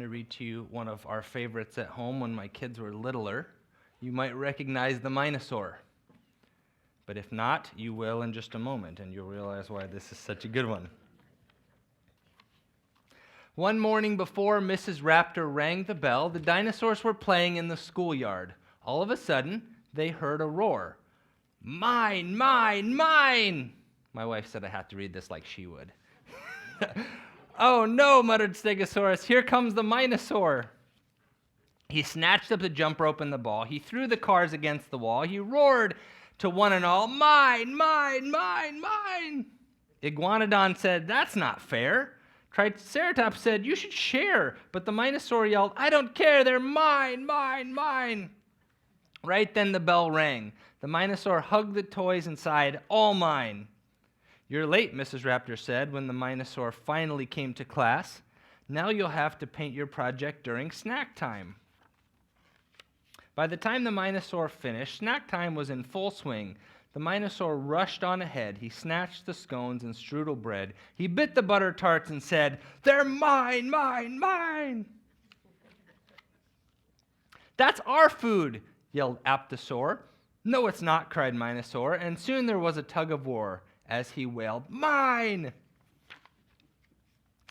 to read to you one of our favorites at home when my kids were littler. You might recognize the Minosaur. But if not, you will in just a moment, and you'll realize why this is such a good one. One morning before Mrs. Raptor rang the bell, the dinosaurs were playing in the schoolyard. All of a sudden, they heard a roar. Mine, mine, mine! My wife said I had to read this like she would. Oh no, muttered Stegosaurus, here comes the Minosaur. He snatched up the jump rope and the ball. He threw the cars against the wall. He roared to one and all, mine, mine, mine, mine. Iguanodon said, that's not fair. Triceratops said, you should share. But the Minosaur yelled, I don't care, they're mine, mine, mine. Right then the bell rang. The Minosaur hugged the toys and sighed, all mine. You're late, Mrs. Raptor said when the Minosaur finally came to class. Now you'll have to paint your project during snack time. By the time the Minosaur finished, snack time was in full swing. The Minosaur rushed on ahead. He snatched the scones and strudel bread. He bit the butter tarts and said, they're mine, mine, mine. That's our food, yelled Apatosaur. No, it's not, cried Minosaur, and soon there was a tug of war as he wailed, mine!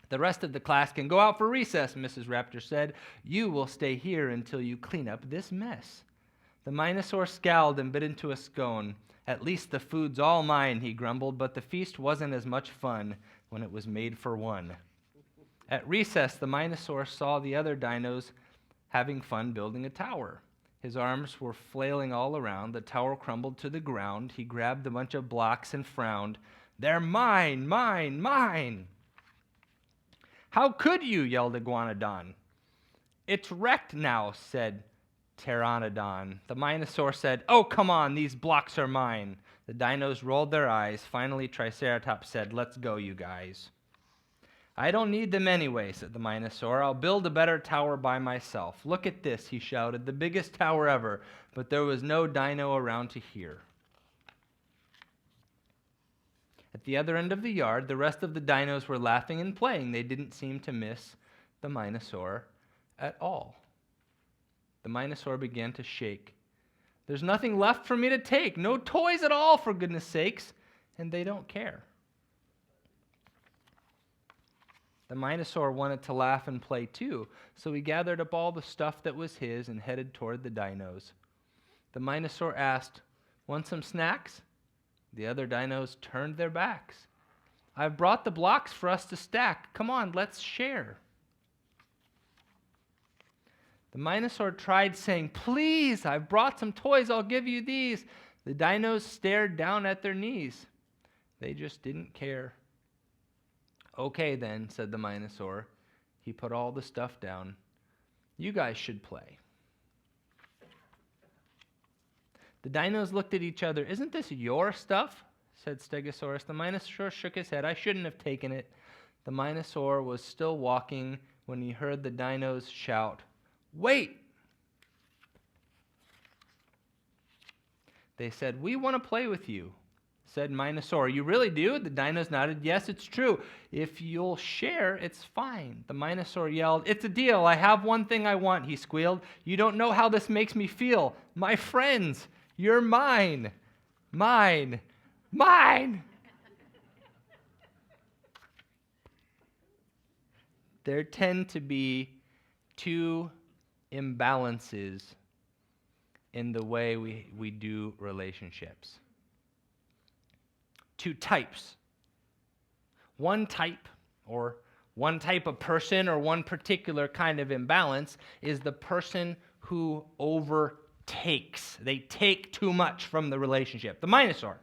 The rest of the class can go out for recess, Mrs. Raptor said. You will stay here until you clean up this mess. The Minosaur scowled and bit into a scone. At least the food's all mine, he grumbled, but the feast wasn't as much fun when it was made for one. At recess, the Minosaur saw the other dinos having fun building a tower. His arms were flailing all around. The tower crumbled to the ground. He grabbed a bunch of blocks and frowned. They're mine, mine, mine. How could you, yelled Iguanodon. It's wrecked now, said Pteranodon. The Minosaur said, oh, come on, these blocks are mine. The dinos rolled their eyes. Finally, Triceratops said, let's go, you guys. I don't need them anyway, said the Minosaur. I'll build a better tower by myself. Look at this, he shouted, the biggest tower ever, but there was no dino around to hear. At the other end of the yard, the rest of the dinos were laughing and playing. They didn't seem to miss the Minosaur at all. The Minosaur began to shake. There's nothing left for me to take. No toys at all, for goodness sakes. And they don't care. The Minosaur wanted to laugh and play too, so he gathered up all the stuff that was his and headed toward the dinos. The Minosaur asked, want some snacks? The other dinos turned their backs. I've brought the blocks for us to stack. Come on, let's share. The Minosaur tried saying, please, I've brought some toys, I'll give you these. The dinos stared down at their knees. They just didn't care. Okay then, said the Minosaur. He put all the stuff down. You guys should play. The dinos looked at each other. Isn't this your stuff? Said Stegosaurus. The Minosaur shook his head. I shouldn't have taken it. The Minosaur was still walking when he heard the dinos shout, wait! They said, we want to play with you, said Minosaur. You really do? The dinos nodded. Yes, it's true. If you'll share, it's fine. The Minosaur yelled, it's a deal. I have one thing I want, he squealed. You don't know how this makes me feel. My friends, you're mine. Mine. Mine. There tend to be two imbalances in the way we do relationships. Two types. One type, or one type of person, or one particular kind of imbalance is the person who overtakes. They take too much from the relationship. The Minosaur.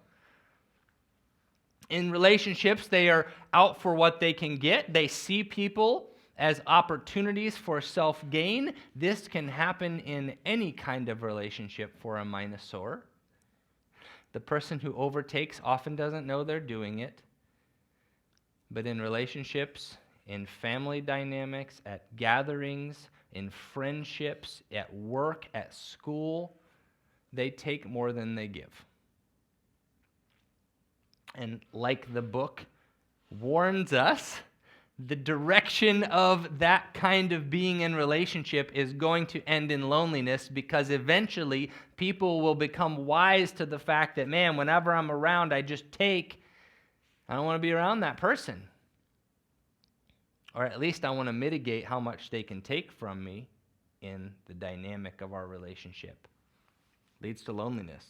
In relationships, they are out for what they can get. They see people as opportunities for self-gain. This can happen in any kind of relationship for a Minosaur. The person who overtakes often doesn't know they're doing it. But in relationships, in family dynamics, at gatherings, in friendships, at work, at school, they take more than they give. And like the book warns us, the direction of that kind of being in relationship is going to end in loneliness, because eventually people will become wise to the fact that, man, whenever I'm around, I just take. I don't want to be around that person. Or at least I want to mitigate how much they can take from me in the dynamic of our relationship. Leads to loneliness.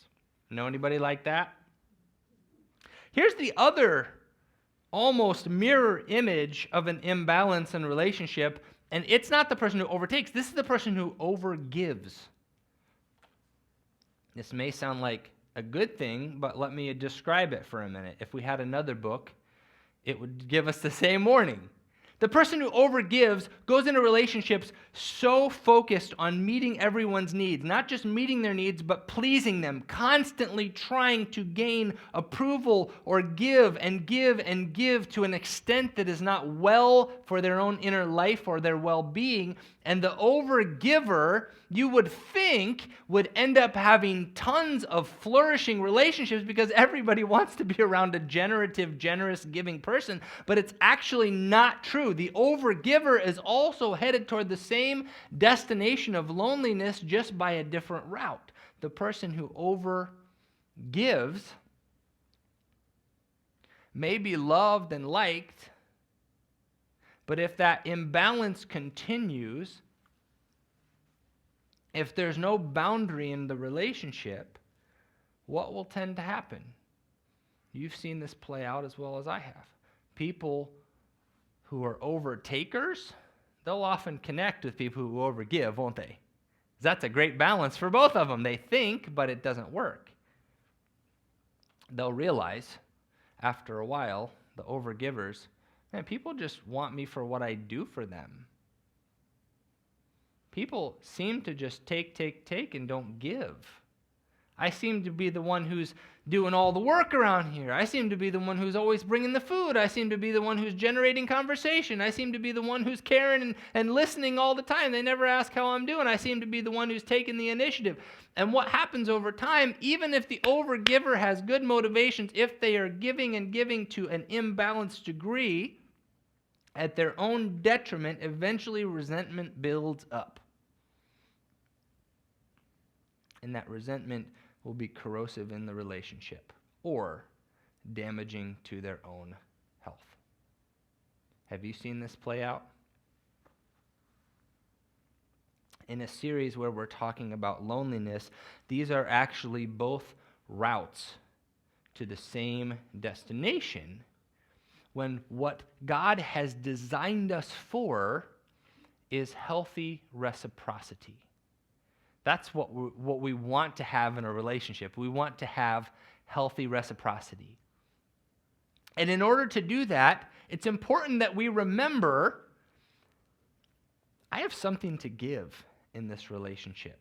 Know anybody like that? Here's the other almost mirror image of an imbalance in relationship, and it's not the person who overtakes. This is the person who overgives. This may sound like a good thing, but let me describe it for a minute. If we had another book, it would give us the same warning. The person who overgives goes into relationships so focused on meeting everyone's needs, not just meeting their needs, but pleasing them, constantly trying to gain approval or give and give and give to an extent that is not well for their own inner life or their well-being. And the overgiver, you would think, would end up having tons of flourishing relationships because everybody wants to be around a generative, generous, giving person, but it's actually not true. The overgiver is also headed toward the same destination of loneliness, just by a different route. The person who overgives may be loved and liked, but if that imbalance continues, if there's no boundary in the relationship, what will tend to happen? You've seen this play out as well as I have. People who are overtakers, they'll often connect with people who overgive, won't they? That's a great balance for both of them. They think, but it doesn't work. They'll realize after a while, the overgivers, man, people just want me for what I do for them. People seem to just take, and don't give. I seem to be the one who's doing all the work around here. I seem to be the one who's always bringing the food. I seem to be the one who's generating conversation. I seem to be the one who's caring and listening all the time. They never ask how I'm doing. I seem to be the one who's taking the initiative. And what happens over time, even if the overgiver has good motivations, if they are giving and giving to an imbalanced degree, at their own detriment, eventually resentment builds up. And that resentment will be corrosive in the relationship or damaging to their own health. Have you seen this play out? In a series where we're talking about loneliness, these are actually both routes to the same destination, when what God has designed us for is healthy reciprocity. That's what we want to have in a relationship. We want to have healthy reciprocity. And in order to do that, it's important that we remember, I have something to give in this relationship.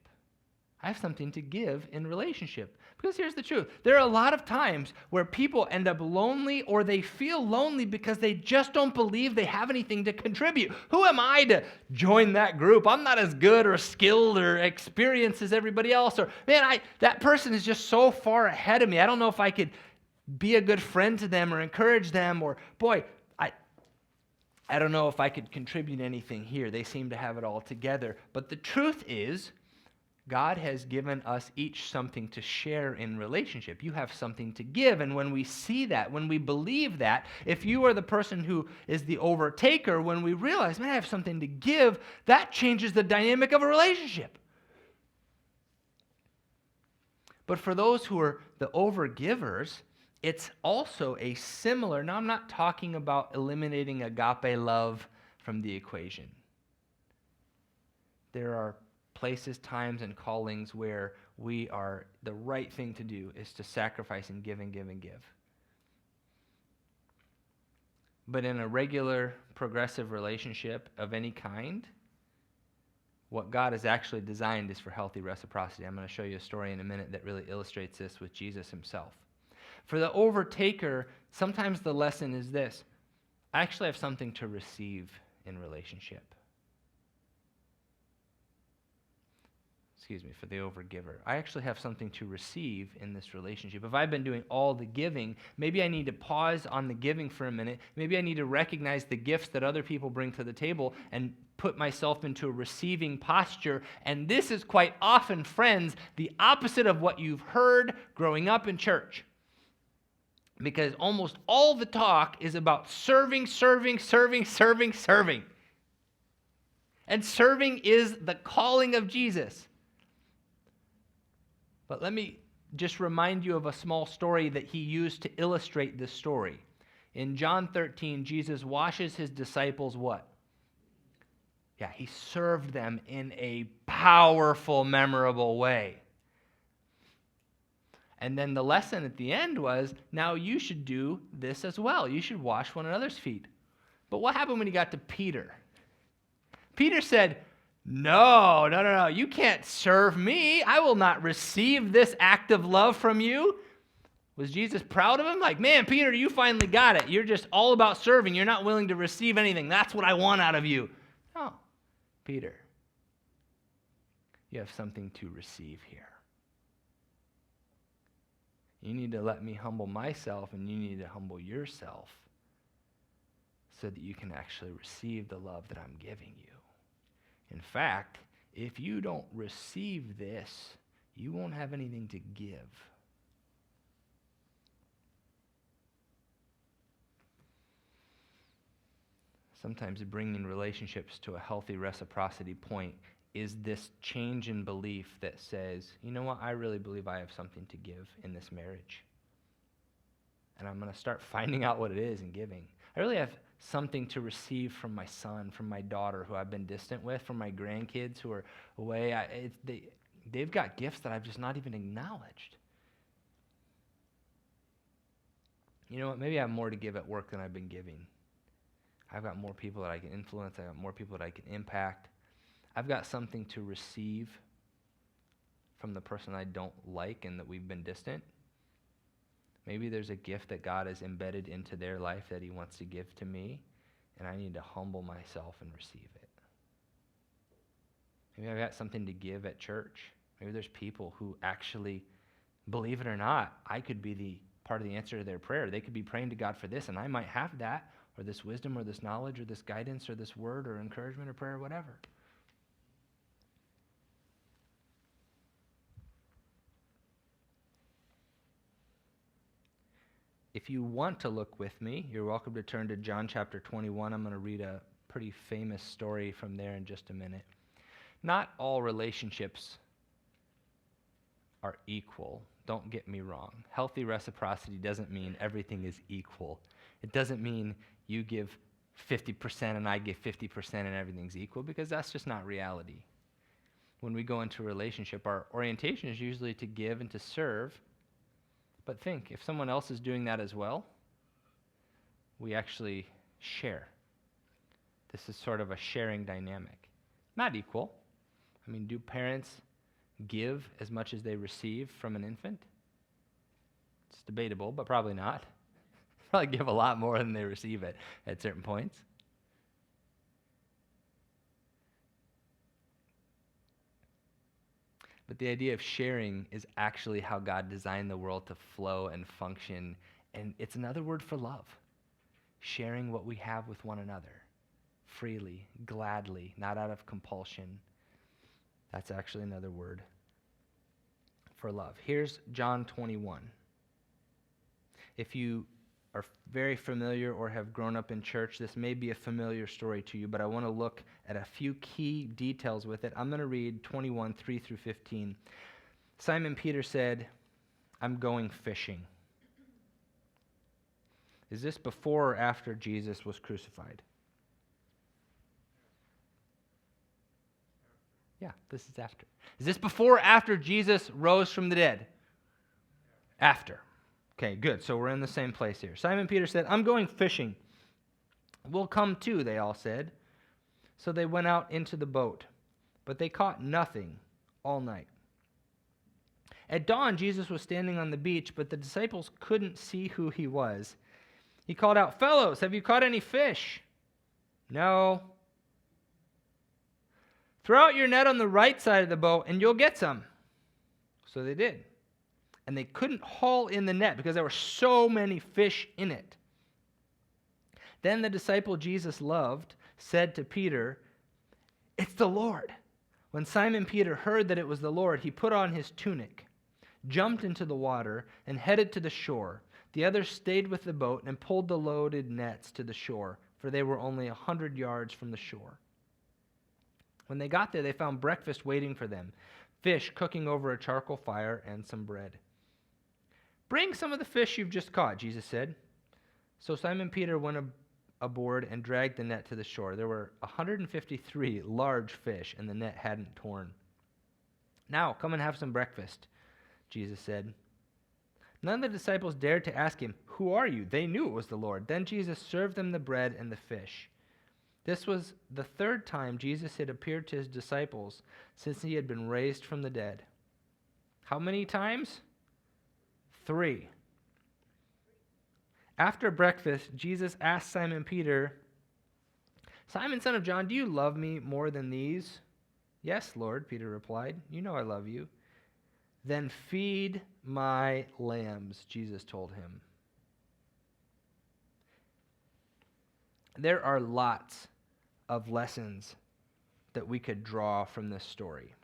I have something to give in relationship. Because here's the truth. There are a lot of times where people end up lonely, or they feel lonely because they just don't believe they have anything to contribute. Who am I to join that group? I'm not as good or skilled or experienced as everybody else. Or, man, that person is just so far ahead of me. I don't know if I could be a good friend to them or encourage them. Or, boy, I don't know if I could contribute anything here. They seem to have it all together. But the truth is, God has given us each something to share in relationship. You have something to give, and when we see that, when we believe that, if you are the person who is the overtaker, when we realize, man, I have something to give, that changes the dynamic of a relationship. But for those who are the overgivers, it's also a similar, now I'm not talking about eliminating agape love from the equation. There are places, times, and callings where the right thing to do is to sacrifice and give and give and give. But in a regular, progressive relationship of any kind, what God has actually designed is for healthy reciprocity. I'm going to show you a story in a minute that really illustrates this with Jesus himself. For the overtaker, sometimes the lesson is this: I actually have something to receive in relationship. for the overgiver. I actually have something to receive in this relationship. If I've been doing all the giving, maybe I need to pause on the giving for a minute. Maybe I need to recognize the gifts that other people bring to the table and put myself into a receiving posture. And this is quite often, friends, the opposite of what you've heard growing up in church. Because almost all the talk is about serving. And serving is the calling of Jesus. But let me just remind you of a small story that he used to illustrate this story. In John 13, Jesus washes his disciples what? Yeah, he served them in a powerful, memorable way. And then the lesson at the end was, now you should do this as well. You should wash one another's feet. But what happened when he got to Peter? Peter said, No, you can't serve me. I will not receive this act of love from you. Was Jesus proud of him? Like, man, Peter, you finally got it. You're just all about serving. You're not willing to receive anything. That's what I want out of you. No, Peter, you have something to receive here. You need to let me humble myself, and you need to humble yourself so that you can actually receive the love that I'm giving you. In fact, if you don't receive this, you won't have anything to give. Sometimes bringing relationships to a healthy reciprocity point is this change in belief that says, you know what, I really believe I have something to give in this marriage. And I'm going to start finding out what it is and giving. I really have something to receive from my son, from my daughter who I've been distant with, from my grandkids who are away. They've got gifts that I've just not even acknowledged. You know what, maybe I have more to give at work than I've been giving. I've got more people that I can influence. I've got more people that I can impact. I've got something to receive from the person I don't like and that we've been distant. Maybe there's a gift that God has embedded into their life that he wants to give to me, and I need to humble myself and receive it. Maybe I've got something to give at church. Maybe there's people who actually, believe it or not, I could be the part of the answer to their prayer. They could be praying to God for this, and I might have that, or this wisdom, or this knowledge, or this guidance, or this word, or encouragement, or prayer, or whatever. If you want to look with me, you're welcome to turn to John chapter 21. I'm going to read a pretty famous story from there in just a minute. Not all relationships are equal. Don't get me wrong. Healthy reciprocity doesn't mean everything is equal. It doesn't mean you give 50% and I give 50% and everything's equal, because that's just not reality. When we go into a relationship, our orientation is usually to give and to serve. But think, if someone else is doing that as well, we actually share. This is sort of a sharing dynamic. Not equal. I mean, do parents give as much as they receive from an infant? It's debatable, but probably not. Probably give a lot more than they receive at certain points. But the idea of sharing is actually how God designed the world to flow and function. And it's another word for love. Sharing what we have with one another. Freely, gladly, not out of compulsion. That's actually another word for love. Here's John 21. If you are very familiar or have grown up in church, this may be a familiar story to you, but I want to look at a few key details with it. I'm going to read 21, 3 through 15. Simon Peter said, I'm going fishing. Is this before or after Jesus was crucified? Yeah, this is after. Is this before or after Jesus rose from the dead? After. Okay, good. So we're in the same place here. Simon Peter said, I'm going fishing. We'll come too, they all said. So they went out into the boat, but they caught nothing all night. At dawn, Jesus was standing on the beach, but the disciples couldn't see who he was. He called out, Fellows, have you caught any fish? No. Throw out your net on the right side of the boat and you'll get some. So they did. And they couldn't haul in the net because there were so many fish in it. Then the disciple Jesus loved said to Peter, "It's the Lord." When Simon Peter heard that it was the Lord, he put on his tunic, jumped into the water, and headed to the shore. The others stayed with the boat and pulled the loaded nets to the shore, for they were only 100 yards from the shore. When they got there, they found breakfast waiting for them, fish cooking over a charcoal fire and some bread. "Bring some of the fish you've just caught," Jesus said. So Simon Peter went aboard and dragged the net to the shore. There were 153 large fish, and the net hadn't torn. "Now, come and have some breakfast," Jesus said. None of the disciples dared to ask him, "Who are you?" They knew it was the Lord. Then Jesus served them the bread and the fish. This was the third time Jesus had appeared to his disciples since he had been raised from the dead. How many times? 3. After breakfast, Jesus asked Simon Peter, "Simon, son of John, do you love me more than these?" "Yes, Lord," Peter replied. "You know I love you." "Then feed my lambs," Jesus told him. There are lots of lessons that we could draw from this story.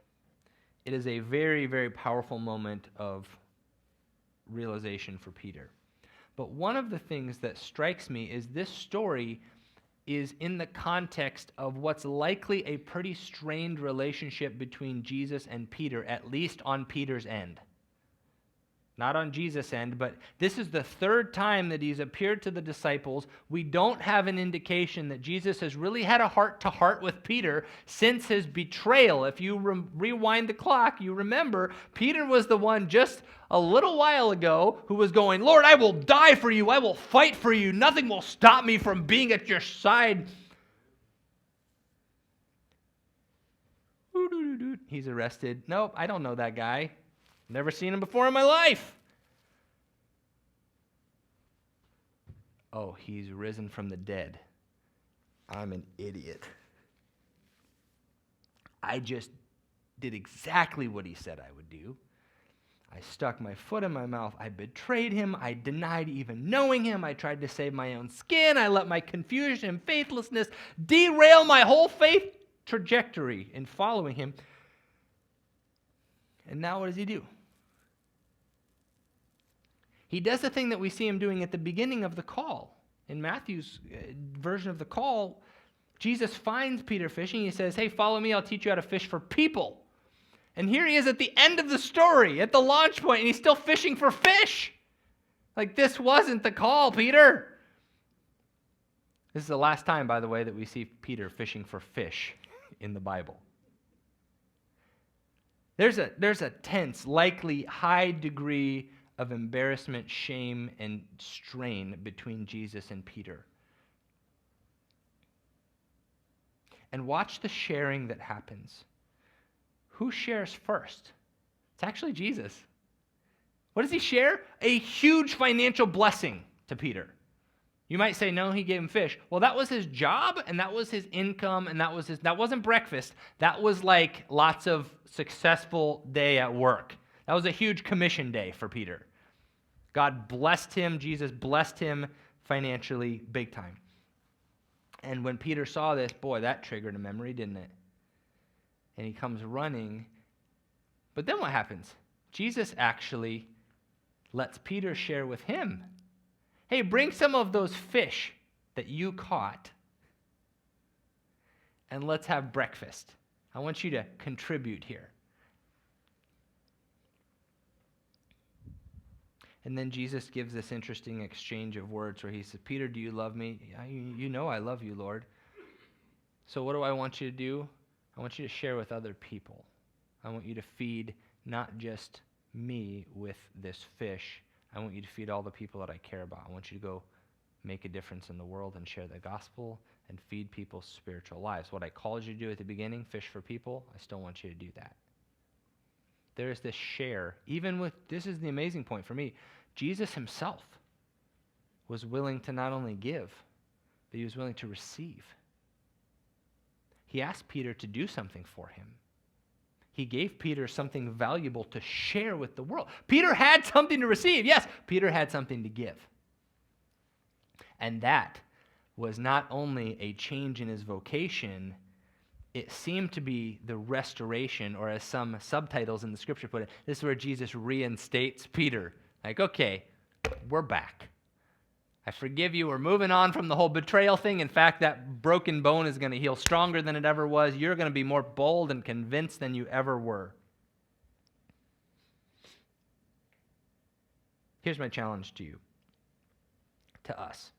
It is a very, very powerful moment of realization for Peter. But one of the things that strikes me is this story is in the context of what's likely a pretty strained relationship between Jesus and Peter, at least on Peter's end. Not on Jesus' end, but this is the third time that he's appeared to the disciples. We don't have an indication that Jesus has really had a heart-to-heart with Peter since his betrayal. If you rewind the clock, you remember Peter was the one just a little while ago who was going, "Lord, I will die for you. I will fight for you. Nothing will stop me from being at your side." He's arrested. "Nope, I don't know that guy. Never seen him before in my life." "Oh, he's risen from the dead. I'm an idiot. I just did exactly what he said I would do. I stuck my foot in my mouth. I betrayed him. I denied even knowing him. I tried to save my own skin. I let my confusion and faithlessness derail my whole faith trajectory in following him. And now what does he do? He does the thing that we see him doing at the beginning of the call. In Matthew's version of the call, Jesus finds Peter fishing. He says, "Hey, follow me. I'll teach you how to fish for people." And here he is at the end of the story, at the launch point, and he's still fishing for fish. Like, this wasn't the call, Peter. This is the last time, by the way, that we see Peter fishing for fish in the Bible. There's a tense, likely high degree of embarrassment, shame, and strain between Jesus and Peter. And watch the sharing that happens. Who shares first? It's actually Jesus. What does he share? A huge financial blessing to Peter. You might say, no, he gave him fish. Well, that was his job, and that was his income, and that wasn't breakfast. That was like lots of successful day at work. That was a huge commission day for Peter. God blessed him. Jesus blessed him financially big time. And when Peter saw this, boy, that triggered a memory, didn't it? And he comes running. But then what happens? Jesus actually lets Peter share with him. Hey, bring some of those fish that you caught, and let's have breakfast. I want you to contribute here. And then Jesus gives this interesting exchange of words where he says, Peter, do you love me? You know I love you, Lord. So what do I want you to do? I want you to share with other people. I want you to feed not just me with this fish. I want you to feed all the people that I care about. I want you to go make a difference in the world and share the gospel and feed people's spiritual lives. What I called you to do at the beginning, fish for people, I still want you to do that. There is this share. Even with, this is the amazing point for me, Jesus himself was willing to not only give, but he was willing to receive. he asked Peter to do something for him. He gave Peter something valuable to share with the world. Peter had something to receive. Yes, Peter had something to give. And that was not only a change in his vocation, it seemed to be the restoration, or as some subtitles in the scripture put it, this is where Jesus reinstates Peter. Like, okay, we're back. I forgive you. We're moving on from the whole betrayal thing. In fact, that broken bone is going to heal stronger than it ever was. You're going to be more bold and convinced than you ever were. Here's my challenge to you, to us.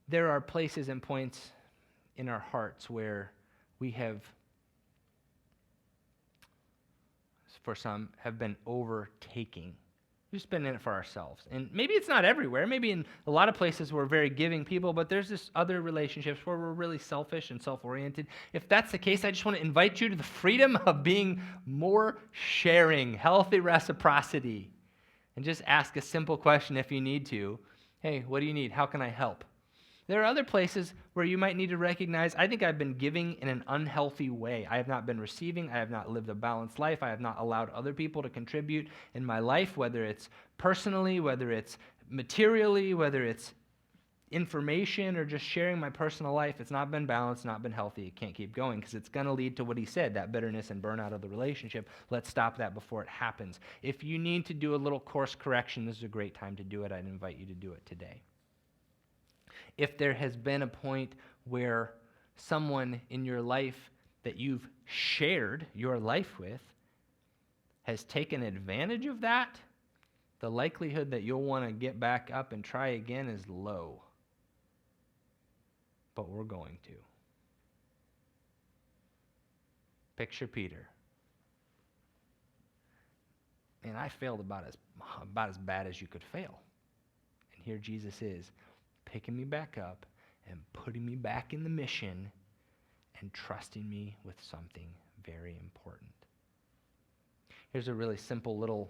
There are places and points in our hearts where we have, for some, have been overtaking. We've just been in it for ourselves. And maybe it's not everywhere. Maybe in a lot of places we're very giving people, but there's this other relationships where we're really selfish and self-oriented. If that's the case, I just want to invite you to the freedom of being more sharing, healthy reciprocity, and just ask a simple question if you need to. Hey, what do you need? How can I help? There are other places where you might need to recognize, I think I've been giving in an unhealthy way. I have not been receiving. I have not lived a balanced life. I have not allowed other people to contribute in my life, whether it's personally, whether it's materially, whether it's information or just sharing my personal life. It's not been balanced, not been healthy. It can't keep going because it's going to lead to what he said, that bitterness and burnout of the relationship. Let's stop that before it happens. If you need to do a little course correction, this is a great time to do it. I'd invite you to do it today. If there has been a point where someone in your life that you've shared your life with has taken advantage of that, the likelihood that you'll want to get back up and try again is low. But we're going to. Picture Peter. And I failed about as bad as you could fail. And here Jesus is, picking me back up and putting me back in the mission and trusting me with something very important. Here's a really simple little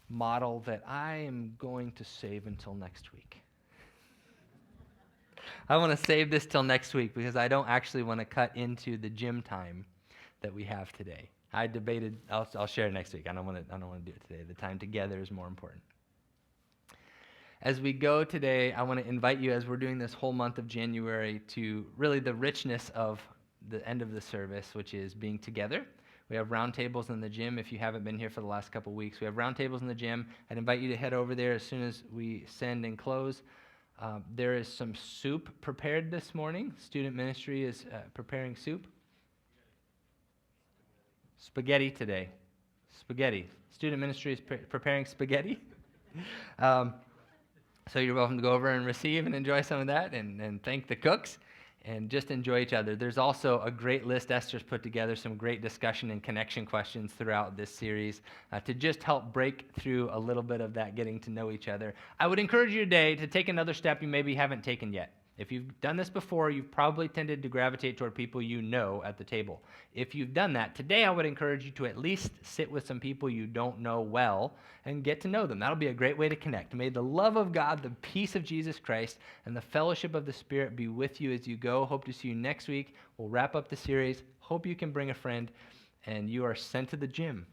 model that I am going to save until next week. I want to save this till next week because I don't actually want to cut into the gym time that we have today. I debated, I'll share it next week. I don't want to do it today. The time together is more important. As we go today, I want to invite you, as we're doing this whole month of January, to really the richness of the end of the service, which is being together. We have round tables in the gym. If you haven't been here for the last couple weeks, we have round tables in the gym. I'd invite you to head over there as soon as we send and close. There is some soup prepared this morning. Student ministry is preparing soup. Spaghetti today. Spaghetti. Student ministry is preparing spaghetti. So you're welcome to go over and receive and enjoy some of that and thank the cooks and just enjoy each other. There's also a great list. Esther's put together some great discussion and connection questions throughout this series to just help break through a little bit of that getting to know each other. I would encourage you today to take another step you maybe haven't taken yet. If you've done this before, you've probably tended to gravitate toward people you know at the table. If you've done that, today I would encourage you to at least sit with some people you don't know well and get to know them. That'll be a great way to connect. May the love of God, the peace of Jesus Christ, and the fellowship of the Spirit be with you as you go. Hope to see you next week. We'll wrap up the series. Hope you can bring a friend, and you are sent to the gym.